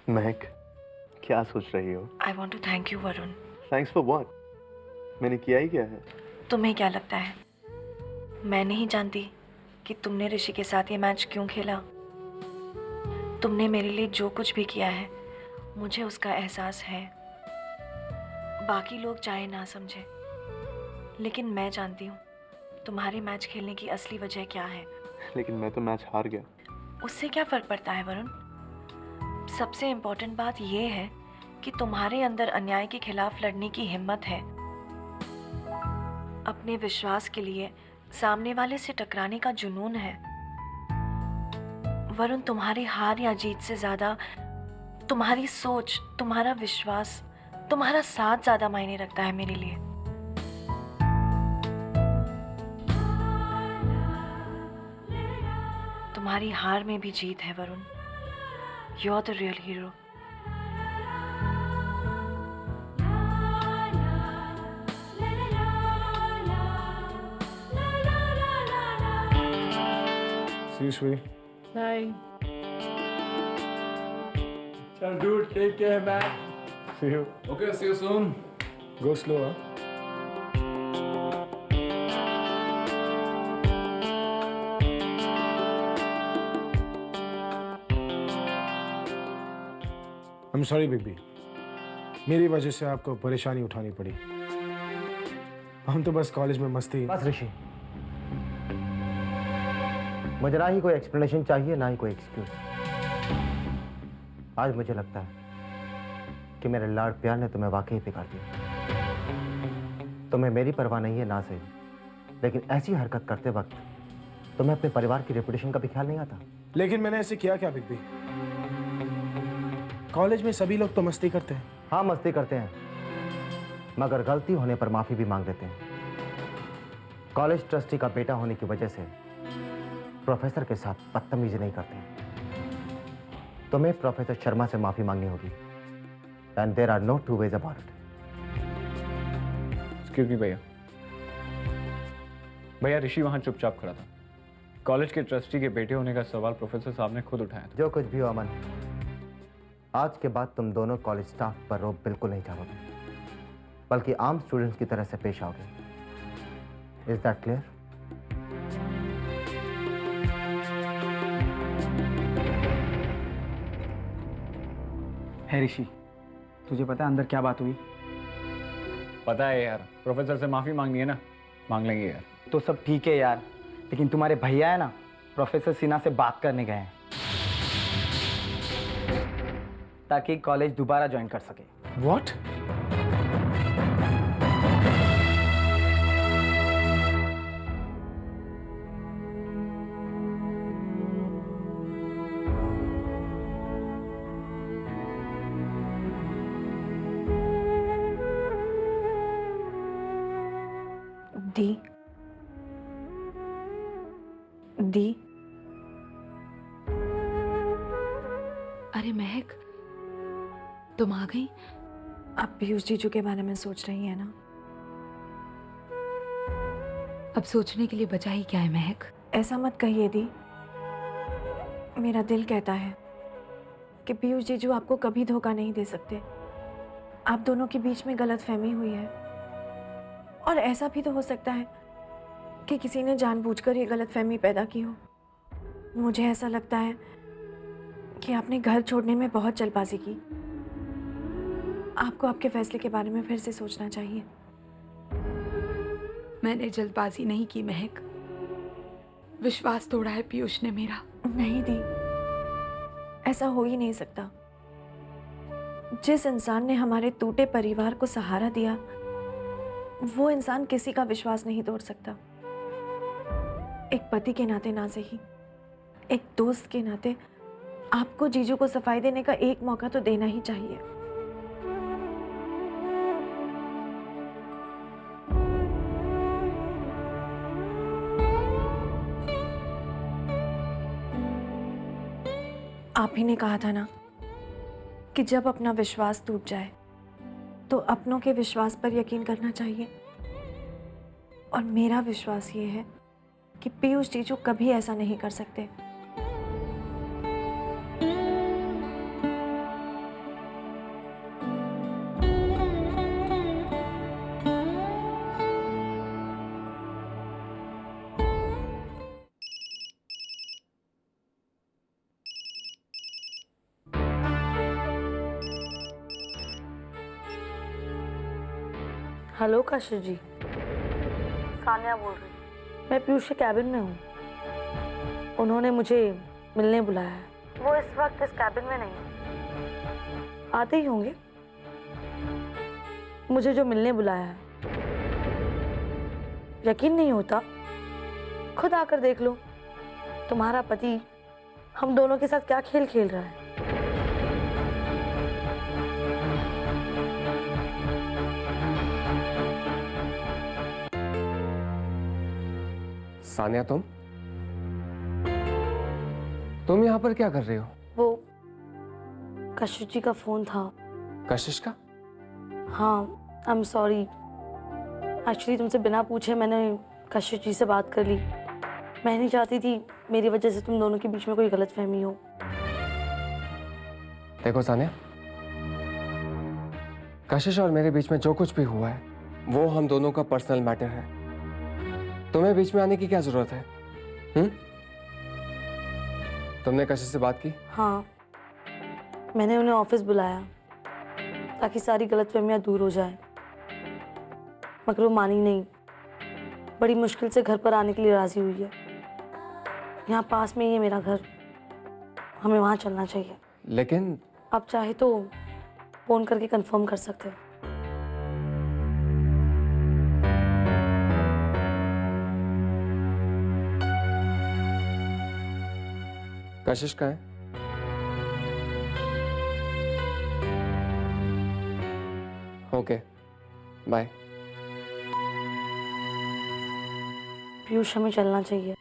महक, क्या सोच रही हो? I want to thank you Varun. Thanks for what? मैंने किया ही क्या है? तुम्हें क्या लगता है मैं नहीं जानती कि तुमने ऋषि के साथ ये मैच क्यों खेला? तुमने मेरे लिए जो कुछ भी किया है मुझे उसका एहसास है। बाकी लोग चाहे ना समझे, लेकिन मैं जानती हूँ तुम्हारे मैच खेलने की असली वजह क्या है। लेकिन मैं तो मैच हार गया। उससे क्या फ़र्क पड़ता है वरुण? सबसे इम्पोर्टेंट बात यह है कि तुम्हारे अंदर अन्याय के खिलाफ लड़ने की हिम्मत है। अपने विश्वास के लिए सामने वाले से टकराने का जुनून है। वरुण, तुम्हारी हार या जीत से ज़्यादा तुम्हारी सोच, तुम्हारा विश्वास, तुम्हारा साथ ज़्यादा मायने रखता है मेरे लिए। तुम्हारी हार में भी जीत है Varun. You are the real hero. See you, Shri. Bye. Ciao, dude. Take care, man. See you. Okay, see you soon. Go slow, huh? I'm sorry, Big B. मेरी वजह से आपको परेशानी उठानी पड़ी। हम तो बस कॉलेज में मस्ती। बस ऋषि, मुझे ना ही कोई एक्सप्लेनेशन चाहिए ना ही कोई एक्सक्यूज। आज मुझे लगता है कि मेरे लाड प्यार ने तुम्हें वाकई पिघाड़ दिया। तुम्हें मेरी परवाह नहीं है ना सही, लेकिन ऐसी हरकत करते वक्त तुम्हें अपने परिवार की रेपुटेशन का भी ख्याल नहीं आता। लेकिन मैंने ऐसे किया क्या बिग बी? कॉलेज में सभी लोग तो मस्ती करते हैं। हाँ, मस्ती करते हैं, मगर गलती होने पर माफी भी मांग लेते हैं। कॉलेज ट्रस्टी का बेटा होने की वजह से प्रोफेसर के साथ बदतमीजी नहीं करते हैं। तुम्हें प्रोफेसर शर्मा से माफी मांगनी होगी। And there are no two ways about it. Excuse me भैया। भैया, ऋषि वहां चुपचाप खड़ा था। कॉलेज के ट्रस्टी के बेटे होने का सवाल प्रोफेसर साहब ने खुद उठाया था। जो कुछ भी हो अमन, आज के बाद तुम दोनों कॉलेज स्टाफ पर रोब बिल्कुल नहीं चाहोगे, बल्कि आम स्टूडेंट्स की तरह से पेश आओगे। Is that clear? है ऋषि, तुझे पता है अंदर क्या बात हुई? पता है यार, प्रोफेसर से माफी मांगनी है ना, मांग लेंगे यार। तो सब ठीक है यार, लेकिन तुम्हारे भैया है ना, प्रोफेसर सिन्हा से बात करने गए हैं ताकि कॉलेज दोबारा ज्वाइन कर सके। What? दी, दी, अरे महक, तुम आ गई? आप पीयूष जीजू के बारे में सोच रही हैं ना? अब सोचने के लिए बचा ही क्या है महक? ऐसा मत कहिए दी। मेरा दिल कहता है कि पीयूष जीजू आपको कभी धोखा नहीं दे सकते। आप दोनों के बीच में गलतफहमी हुई है, और ऐसा भी तो हो सकता है कि किसी ने जानबूझकर ये गलतफहमी पैदा की हो। मुझे ऐसा लगता है कि आपने घर छोड़ने में बहुत जल्दबाजी की। आपको आपके फैसले के बारे में फिर से सोचना चाहिए। मैंने जल्दबाजी नहीं की महक, विश्वास तोड़ा है पीयूष ने मेरा। नहीं दी, ऐसा हो ही नहीं सकता। जिस इंसान ने हमारे टूटे परिवार को सहारा दिया, वो इंसान किसी का विश्वास नहीं तोड़ सकता। एक पति के नाते ना सही, एक दोस्त के नाते आपको जीजू को सफाई देने का एक मौका तो देना ही चाहिए। आप ही ने कहा था ना कि जब अपना विश्वास टूट जाए तो अपनों के विश्वास पर यकीन करना चाहिए। और मेरा विश्वास ये है कि पीयूष जीजू कभी ऐसा नहीं कर सकते। हेलो कशिश जी, सानिया बोल रही। मैं पीयूष के कैबिन में हूँ। उन्होंने मुझे मिलने बुलाया है। वो इस वक्त इस कैबिन में नहीं, आते ही होंगे। मुझे जो मिलने बुलाया है, यकीन नहीं होता, खुद आकर देख लो। तुम्हारा पति हम दोनों के साथ क्या खेल खेल रहा है। सानिया, तुम यहाँ पर क्या कर रही हो? वो कशिश जी का फोन था। कशिश का? हाँ, आई एम सॉरी। एक्चुअली तुमसे बिना पूछे मैंने कशिश जी से बात कर ली। मैं नहीं चाहती थी मेरी वजह से तुम दोनों के बीच में कोई गलतफहमी हो। देखो सानिया, कशिश और मेरे बीच में जो कुछ भी हुआ है वो हम दोनों का पर्सनल मैटर है। तुम्हें बीच में आने की क्या जरूरत है? तुमने कशिश से बात की? हाँ, मैंने उन्हें ऑफिस बुलाया ताकि सारी गलतफहमियां दूर हो जाए, मगर वो मानी नहीं। बड़ी मुश्किल से घर पर आने के लिए राजी हुई है। यहाँ पास में ही है मेरा घर, हमें वहाँ चलना चाहिए। लेकिन आप चाहे तो फोन करके कंफर्म कर सकते हो। कशिश का है? Okay, bye. पीयूष, हमें चलना चाहिए।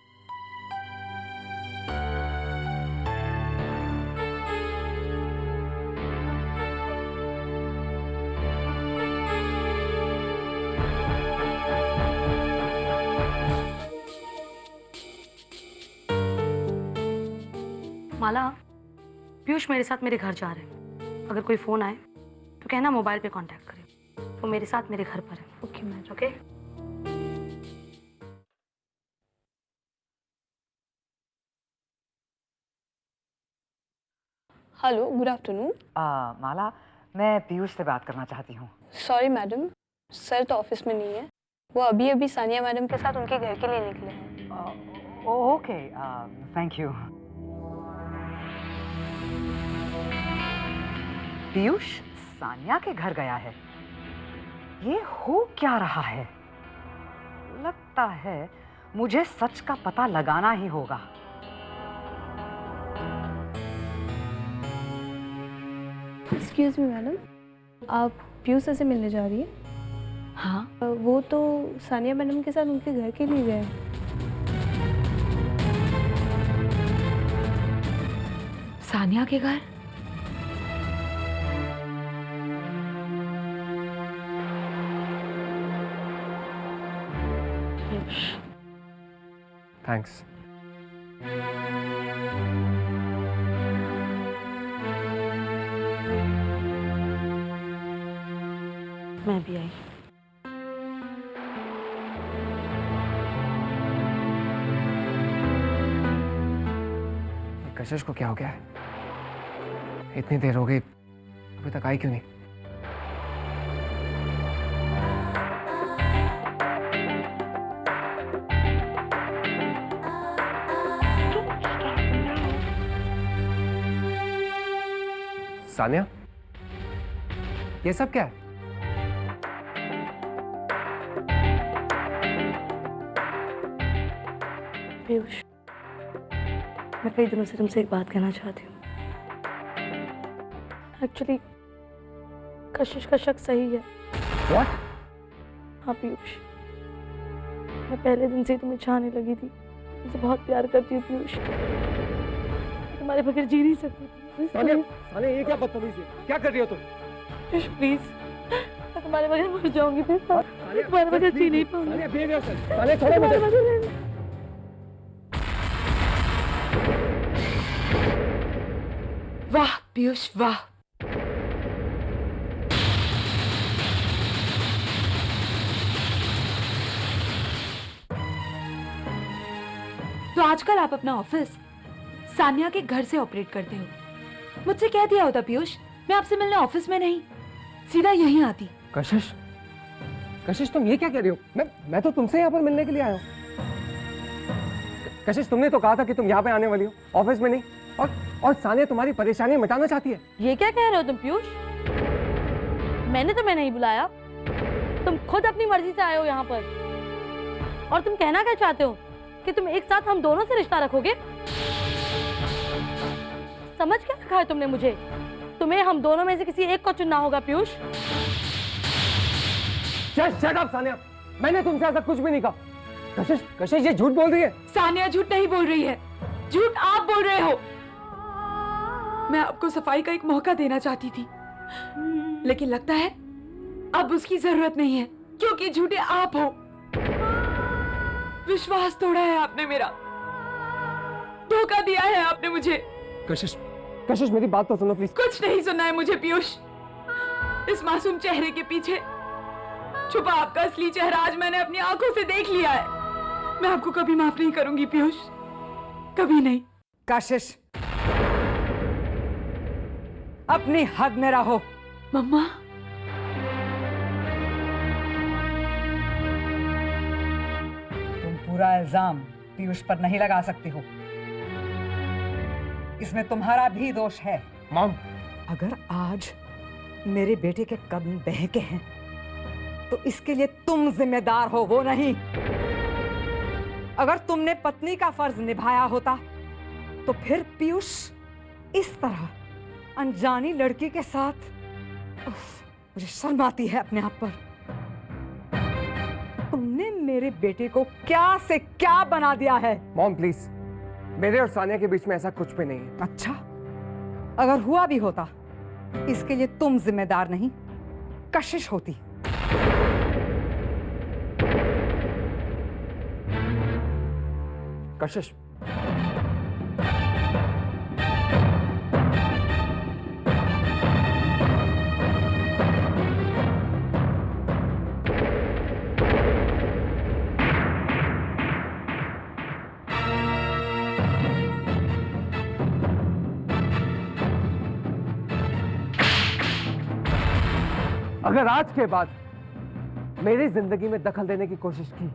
माला, पीयूष मेरे साथ मेरे घर जा रहे हैं। अगर कोई फोन आए तो कहना मोबाइल पे कांटेक्ट करे। वो मेरे साथ मेरे घर पर है। Okay ma'am. Okay. Hello, good afternoon. Mala, मैं पीयूष से बात करना चाहती हूँ। सॉरी मैडम, सर तो ऑफिस में नहीं है। वो अभी अभी सानिया मैडम के साथ उनके घर के लिए निकले हैं। Okay, thank you. Piyush Sania के घर गया है। ये हो क्या रहा है? लगता है मुझे सच का पता लगाना ही होगा। एक्सक्यूज मी मैडम, आप पीयूष से मिलने जा रही हैं? हाँ, वो तो सानिया मैडम के साथ उनके घर के लिए गए। सानिया के घर? थैंक्स। मैं भी आई। कशिश को क्या हो गया है? इतनी देर हो गई, अभी तक आई क्यों नहीं? सानिया, ये सब क्या है? पीयूष, मैं कई दिनों से तुमसे एक बात कहना चाहती हूँ। एक्चुअली कशिश का शक सही है। What? हाँ पीयूष, मैं पहले दिन से ही तुम्हें चाहने लगी थी। तुमसे बहुत प्यार करती हूँ पीयूष। तुम्हारे बगैर जी नहीं सकती। सानिया, सानिया, ये क्या बदतमीजी है? क्या कर रही हो तुम? पीयूष प्लीज, मैं तुम्हारे बगैर मर जाऊंगी। प्लीज, तुम्हारे बगैर जी नहीं पाऊंगी। Sania, behave yourself. सानिया, छोड़ो मुझे। वाह पीयूष, वाह। तो आजकल आप अपना ऑफिस सानिया के घर से ऑपरेट करते हो। मुझसे कह दिया होता पीयूष, मैं आपसे मिलने ऑफिस में नहीं, सीधा यहीं आती। कशिश, कशिश तुम ये क्या कह रही हो? मैं तो तुमसे यहाँ पर मिलने के लिए आया हूँ। कशिश तुमने तो कहा था कि तुम यहाँ पे आने वाली हो, ऑफिस में नहीं। और सानिया तुम्हारी परेशानी मिटाना चाहती है। ये क्या कह रहे हो तुम पीयूष? मैंने तुम्हें नहीं बुलाया, तुम खुद अपनी मर्जी से आए हो यहाँ पर। और तुम कहना क्या चाहते हो कि तुम एक साथ हम दोनों से रिश्ता रखोगे? समझ क्या रखा है तुमने मुझे? तुम्हें हम दोनों में से किसी एक को चुनना होगा पीयूष। शट अप सानिया, मैंने तुमसे ऐसा कुछ भी नहीं कहा। कशिश ये झूठ बोल रही है। सानिया झूठ नहीं बोल रही है, झूठ आप बोल रहे हो। मैं आपको सफाई का एक मौका देना चाहती थी, लेकिन लगता है अब उसकी जरूरत नहीं है, क्योंकि झूठे आप हो। विश्वास तोड़ा है आपने मेरा, धोखा दिया है आपने मुझे। कशिश मेरी बात तो सुनो प्लीज। कुछ नहीं सुनना है मुझे पीयूष। इस मासूम चेहरे के पीछे छुपा आपका असली चेहरा आज मैंने अपनी आंखों से देख लिया है। मैं आपको कभी माफ नहीं करूंगी पीयूष, कभी नहीं। कशिश, अपनी हद में रहो। मम्मा, तुम पूरा इल्जाम पीयूष पर नहीं लगा सकती हो, इसमें तुम्हारा भी दोष है। मॉम, अगर आज मेरे बेटे के कदम बहके हैं तो इसके लिए तुम जिम्मेदार हो, वो नहीं। अगर तुमने पत्नी का फर्ज निभाया होता तो फिर पीयूष इस तरह अनजानी लड़की के साथ, मुझे शर्म आती है अपने आप पर। तुमने मेरे बेटे को क्या से क्या बना दिया है। मॉम प्लीज, मेरे और सानिया के बीच में ऐसा कुछ भी नहीं है। अच्छा, अगर हुआ भी होता इसके लिए तुम जिम्मेदार नहीं, कशिश होती। कशिश, अगर आज के बाद मेरी जिंदगी में दखल देने की कोशिश की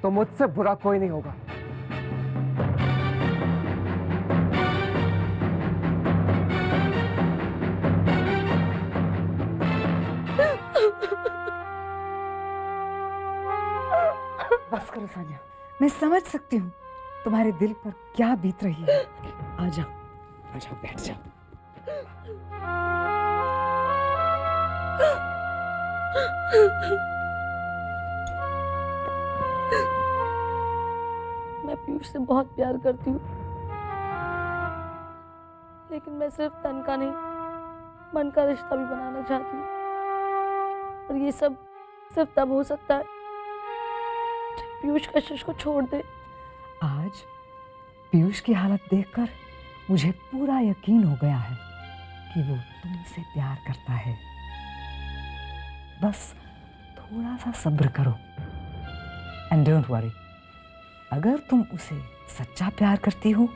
तो मुझसे बुरा कोई नहीं होगा। बस करो सानिया, मैं समझ सकती हूँ तुम्हारे दिल पर क्या बीत रही है। आजा, आजा, बैठ जा। मैं पीयूष से बहुत प्यार करती हूँ, लेकिन मैं सिर्फ तन का नहीं, मन का रिश्ता भी बनाना चाहती हूँ। और ये सब सिर्फ तब हो सकता है जब पीयूष कशिश को छोड़ दे। आज पीयूष की हालत देखकर मुझे पूरा यकीन हो गया है कि वो तुमसे प्यार करता है। बस थोड़ा सा सब्र करो एंड डोंट वरी। अगर तुम उसे सच्चा प्यार करती हो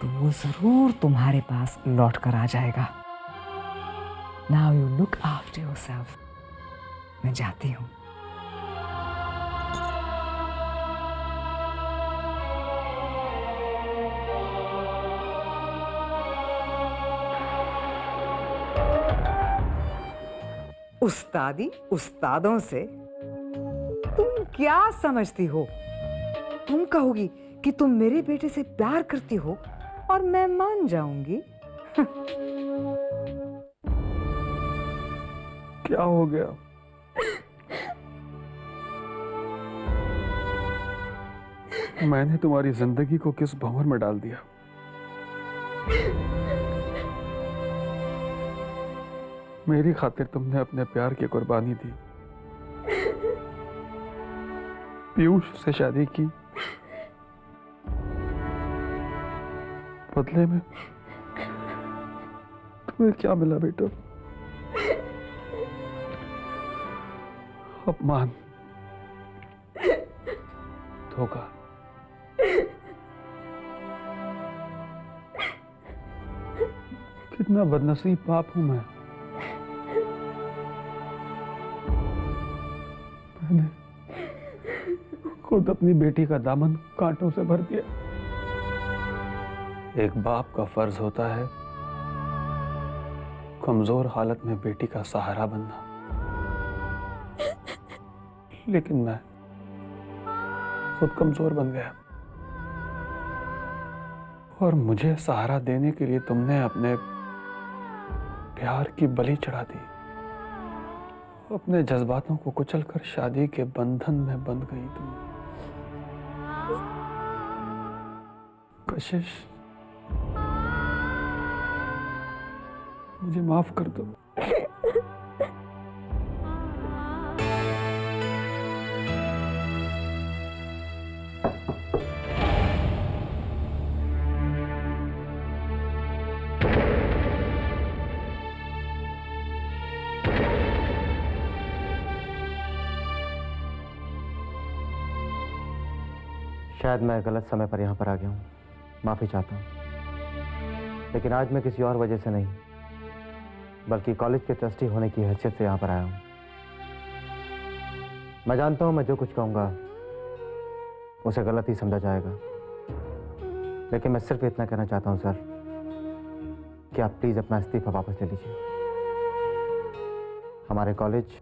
तो वो जरूर तुम्हारे पास लौट कर आ जाएगा। Now you look after yourself. मैं जाती हूँ। उस्तादी उस्तादों से तुम क्या समझती हो? तुम कहोगी कि तुम मेरे बेटे से प्यार करती हो और मैं मान जाऊंगी। क्या हो गया? मैंने तुम्हारी जिंदगी को किस भंवर में डाल दिया? मेरी खातिर तुमने अपने प्यार की कुर्बानी दी, पीयूष से शादी की, बदले में तुम्हें क्या मिला बेटा? अपमान, धोखा। कितना बदनसीब बाप हूं मैं। खुद अपनी बेटी का दामन कांटों से भर दिया। एक बाप का फर्ज होता है कमजोर हालत में बेटी का सहारा बनना, लेकिन मैं खुद कमजोर बन गया और मुझे सहारा देने के लिए तुमने अपने प्यार की बलि चढ़ा दी। अपने जज्बातों को कुचलकर शादी के बंधन में बंध गई तुम। कशिश, मुझे माफ कर दो। शायद मैं गलत समय पर यहाँ पर आ गया हूँ, माफ़ी चाहता हूँ। लेकिन आज मैं किसी और वजह से नहीं, बल्कि कॉलेज के ट्रस्टी होने की हैसियत से यहाँ पर आया हूँ। मैं जानता हूँ मैं जो कुछ कहूँगा उसे गलत ही समझा जाएगा, लेकिन मैं सिर्फ इतना कहना चाहता हूँ सर कि आप प्लीज़ अपना इस्तीफा वापस ले लीजिए। हमारे कॉलेज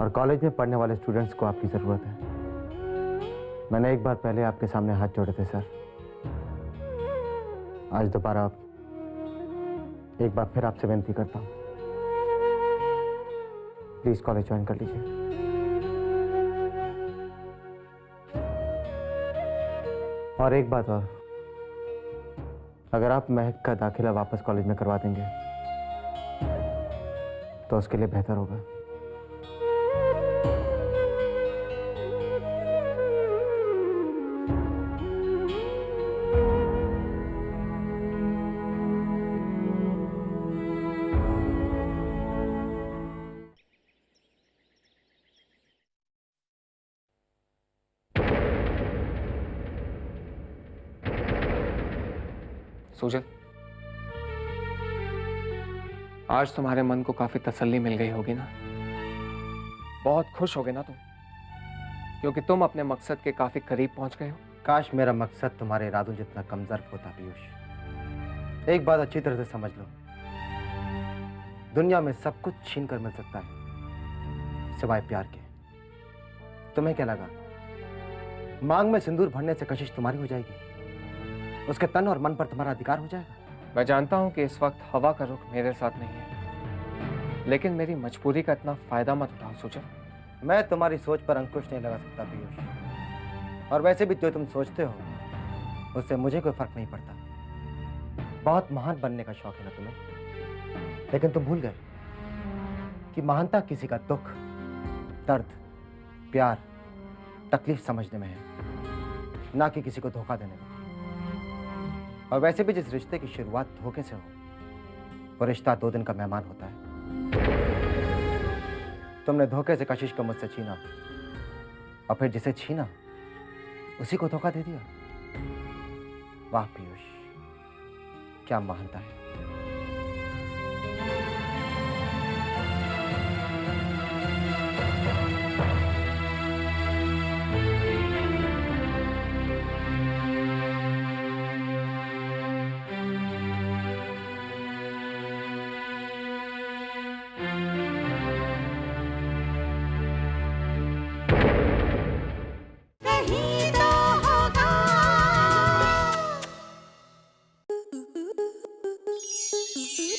और कॉलेज में पढ़ने वाले स्टूडेंट्स को आपकी ज़रूरत है। मैंने एक बार पहले आपके सामने हाथ जोड़े थे सर, आज दोबारा एक बार फिर आपसे विनती करता हूँ, प्लीज कॉलेज ज्वाइन कर लीजिए। और एक बात और, अगर आप महक का दाखिला वापस कॉलेज में करवा देंगे तो उसके लिए बेहतर होगा। सुजल, आज तुम्हारे मन को काफी तसल्ली मिल गई होगी ना? बहुत खुश होगे ना तुम, क्योंकि तुम अपने मकसद के काफी करीब पहुंच गए हो। काश मेरा मकसद तुम्हारे इरादों जितना कमजोर होता पीयूष। एक बात अच्छी तरह से समझ लो, दुनिया में सब कुछ छीन कर मिल सकता है सिवाय प्यार के। तुम्हें क्या लगा मांग में सिंदूर भरने से कशिश तुम्हारी हो जाएगी? उसके तन और मन पर तुम्हारा अधिकार हो जाएगा? मैं जानता हूं कि इस वक्त हवा का रुख मेरे साथ नहीं है, लेकिन मेरी मजबूरी का इतना फायदा मत उठाओ सुजल। मैं तुम्हारी सोच पर अंकुश नहीं लगा सकता पीयूष, और वैसे भी जो तुम सोचते हो उससे मुझे कोई फर्क नहीं पड़ता। बहुत महान बनने का शौक है ना तुम्हें, लेकिन तुम भूल गए कि महानता किसी का दुख, दर्द, प्यार, तकलीफ समझने में है, ना कि किसी को धोखा देने में। और वैसे भी जिस रिश्ते की शुरुआत धोखे से हो, वो रिश्ता 2 दिन का मेहमान होता है। तुमने धोखे से कशिश को मुझसे छीना, और फिर जिसे छीना उसी को धोखा दे दिया। वाह पीयूष, क्या महानता है।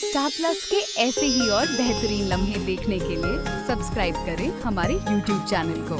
स्टार प्लस के ऐसे ही और बेहतरीन लम्हे देखने के लिए सब्सक्राइब करें हमारे YouTube चैनल को।